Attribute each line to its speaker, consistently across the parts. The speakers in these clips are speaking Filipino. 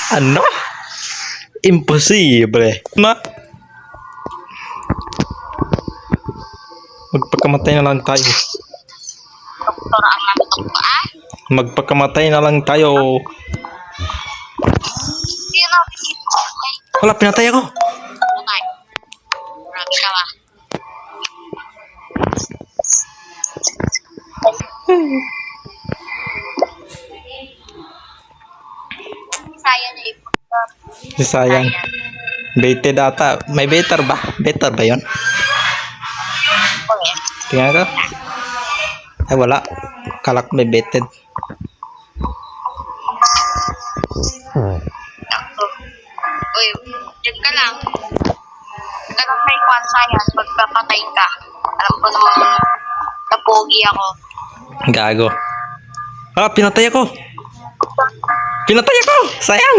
Speaker 1: Ano? Imposible. Na? Magpakamatay na lang tayo.
Speaker 2: Doktor ang natok ko ah.
Speaker 1: Magpakamatay na lang tayo.
Speaker 2: Sino?
Speaker 1: Wala, pinatay ako.
Speaker 2: Okay. Grabe ka ba? Sayang na ipot.
Speaker 1: Sayang. Baited ata. May better ba? Better ba yun?
Speaker 2: Okay.
Speaker 1: Tingnan ko. Ay, wala. Kalak may baited.
Speaker 2: Uy, dyan ka lang. Dyan ka lang kay Kwan Sayan. Magpapatayin ka. Alam ko namang napogi ako.
Speaker 1: Gago. Ah, pinatay ako. Pinatay ako. Sayang.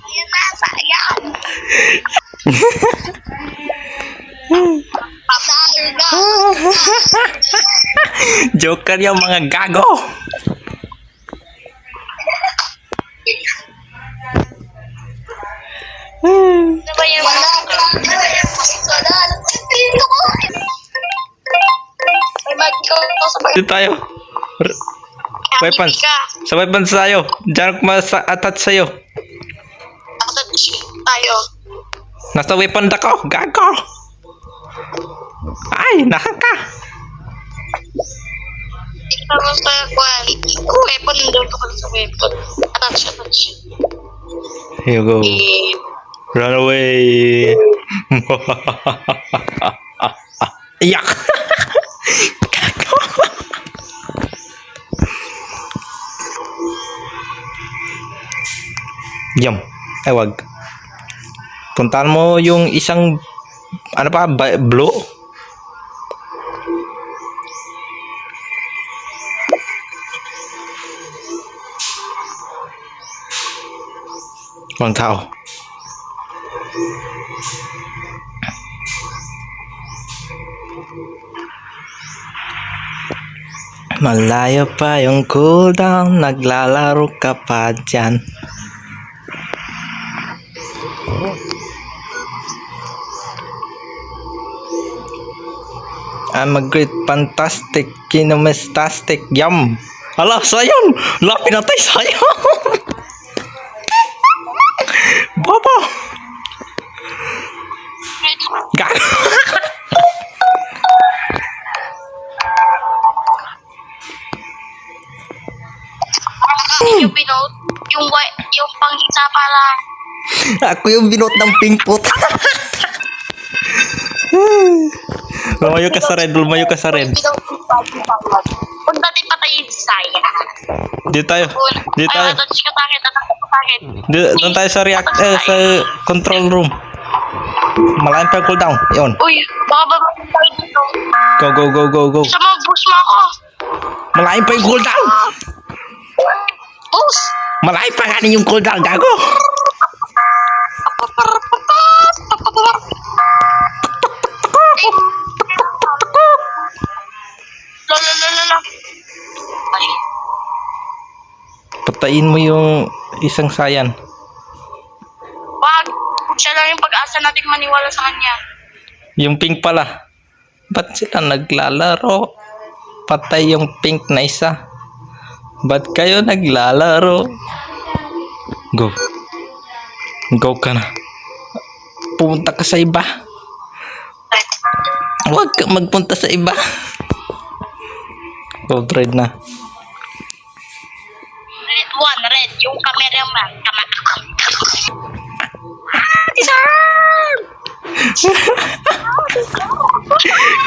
Speaker 2: Yan na, sayang. Patay na.
Speaker 1: Joker yung mga gago.
Speaker 2: Ano ba yan? Wala ka. Dito ko. May magic ako sa
Speaker 1: Dito tayo. Weapons. Sa weapons tayo. Diyan ako ma-attach sa'yo.
Speaker 2: Attach tayo.
Speaker 1: Nasa weapon ako. Gago. Ay, nakaka.
Speaker 2: Ito mo sa Kwan. Weapon, doon ko sa weapon. Attach.
Speaker 1: Here you go. Run away. Yak. Gago. Yum. Ay, wag. Puntahan mo yung isang ano pa, blue. Walang tao. Malayo pa yung cooldown, naglalaro ka pa dyan. I'm a great, fantastic, kinemestastic, yum. Hala, sayang! Hala, pinatay, sayang! Baba! Gago!
Speaker 2: Yung pinot, yung pangisa para
Speaker 1: Ako yung binot ng pink pot. Lumayo ka sa red, lumayo ka sa red.
Speaker 2: Kung dati patayin saya.
Speaker 1: Dito tayo. Dito tayo.
Speaker 2: Attach ka sa akin, attach ka sa akin.
Speaker 1: Doon tayo sa sa control room. Malaking pa yung cooldown. Yun.
Speaker 2: Uy, baka ba tayo dito?
Speaker 1: Go, go, go, go, go.
Speaker 2: Sa mga boost mo ako.
Speaker 1: Malaking pa yung cooldown.
Speaker 2: Boost!
Speaker 1: Malaking pa ganin yung cooldown, gago.
Speaker 2: Lala. Ay,
Speaker 1: Patayin mo yung isang sayan.
Speaker 2: wag. Siya lang yung pag-asa nating maniwala sa kanya.
Speaker 1: Yung pink pala. Ba't sila naglalaro? Patay yung pink na isa. Ba't kayo naglalaro? Go. Go ka na. Pumunta ka sa iba. Huwag ka magpunta sa iba. Go trade na.
Speaker 2: Red. Yung cameraman.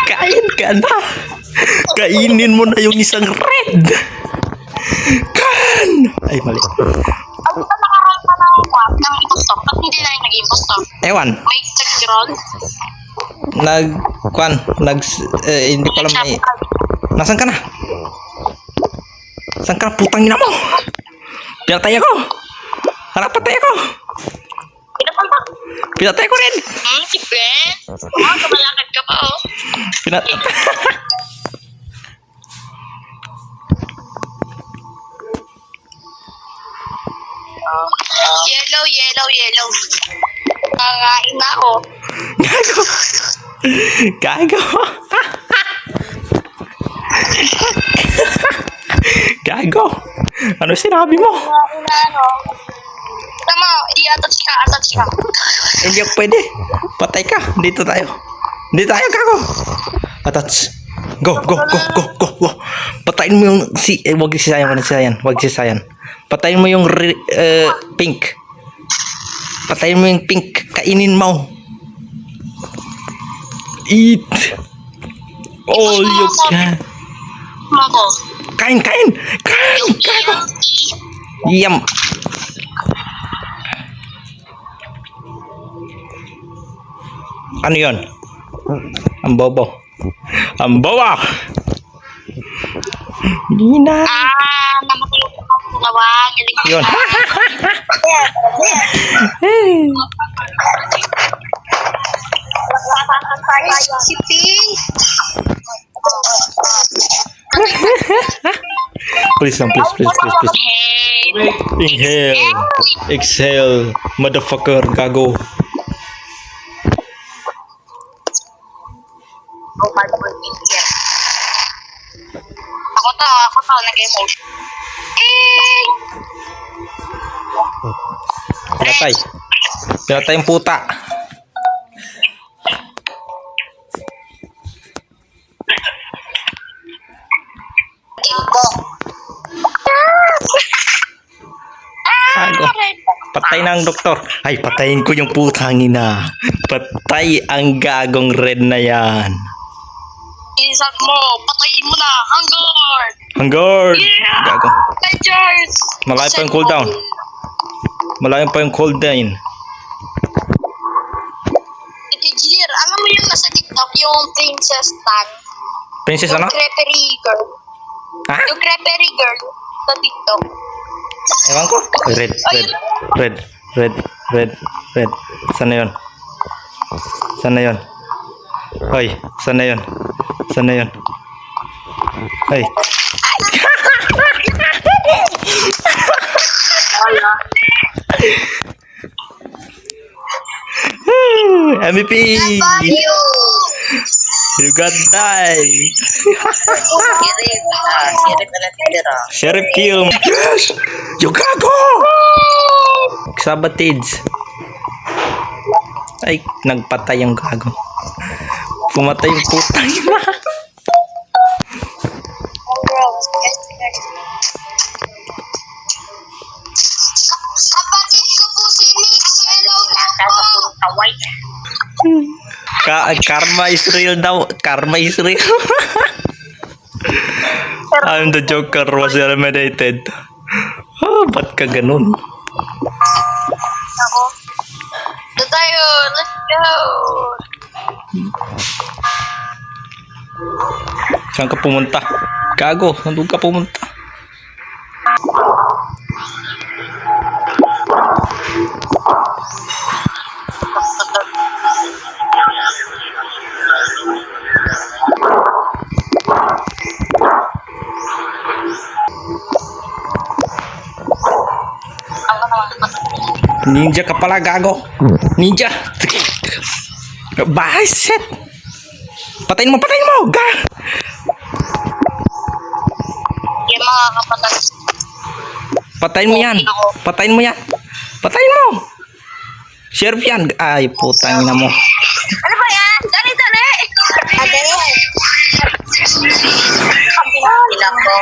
Speaker 1: Kain ka na. Kainin mo na yung isang red. Kan! Ay, mali.
Speaker 2: Ang nakaroon pa ng impostor. Ba't hindi na yung nag-impostor?
Speaker 1: Ewan.
Speaker 2: May nag-roll?
Speaker 1: Hindi ko alam may... Nasaan ka na? Saan ka na? Putang ina mo! Pinatay ako! Harap patay ako! Pinatay ko rin.
Speaker 2: Si Ben? Kamalakad ka pa, oh.
Speaker 1: Pinatay.
Speaker 2: Yellow. Nangain na ako.
Speaker 1: Gago. Gago. Ano sinabi mo?
Speaker 2: Nangain na ano. Tama, i-attach ka.
Speaker 1: Hindi ako pwede. Patay ka. Dito tayo. Gago. Attach. Go. Patayin mo yung wag sisayan. Patayin mo yung pink. Patayin mo yung pink. Kainin mo. Eat all you can.
Speaker 2: Mako.
Speaker 1: Kain. Gago. Yum. Ano yun? Ang bobo. Ang boba! Hindi na.
Speaker 2: Namatay ko ang dalawa. Galing
Speaker 1: Yun.
Speaker 2: Si Pink.
Speaker 1: Please.
Speaker 2: Hey.
Speaker 1: Inhale. Exhale. Motherfucker. Gago.
Speaker 2: Ako to, nag-emotion.
Speaker 1: Pinatay yung puta.
Speaker 2: Ko.
Speaker 1: Gago. Patay na ang doktor. Ay, patayin ko yung putang ina. Patay ang gagong red na yan.
Speaker 2: Isang mo, patayin mo na.
Speaker 1: Hanggar!
Speaker 2: Yeah!
Speaker 1: Gago.
Speaker 2: Tigers!
Speaker 1: Malayo pa yung cooldown.
Speaker 2: Engineer, alam mo yung nasa TikTok, yung Princess Tan?
Speaker 1: Princess
Speaker 2: Yung
Speaker 1: ano?
Speaker 2: creperie girl.
Speaker 1: Ha?
Speaker 2: Yung creperie girl sa TikTok.
Speaker 1: Ewan ko. Red. Sana yun? Hoy, sana yun? Hoy. MVP! You got die! Sheriff kill! Yes! You gago! Sabotage! Ay, nagpatay yung gago. Pumatay yung putang ina.
Speaker 2: Kapatid ko po si Mix. Hello na po.
Speaker 1: Karma is real daw. Karma is real. I'm the Joker was eliminated. Ba't ka ganun?
Speaker 2: Ako. Ito tayo. Let's go.
Speaker 1: Saan ka pumunta? Gago, saan ka pumunta? Ninja ka pala, gago. Ninja. Baset. Patayin mo. Ga.
Speaker 2: Yung mga kapatid.
Speaker 1: Patayin mo yan. Patayin mo. Sheriff yan. Ay, putang ina mo.
Speaker 2: Ano ba yan? Dali! Ate! Ang pinakakilang ko.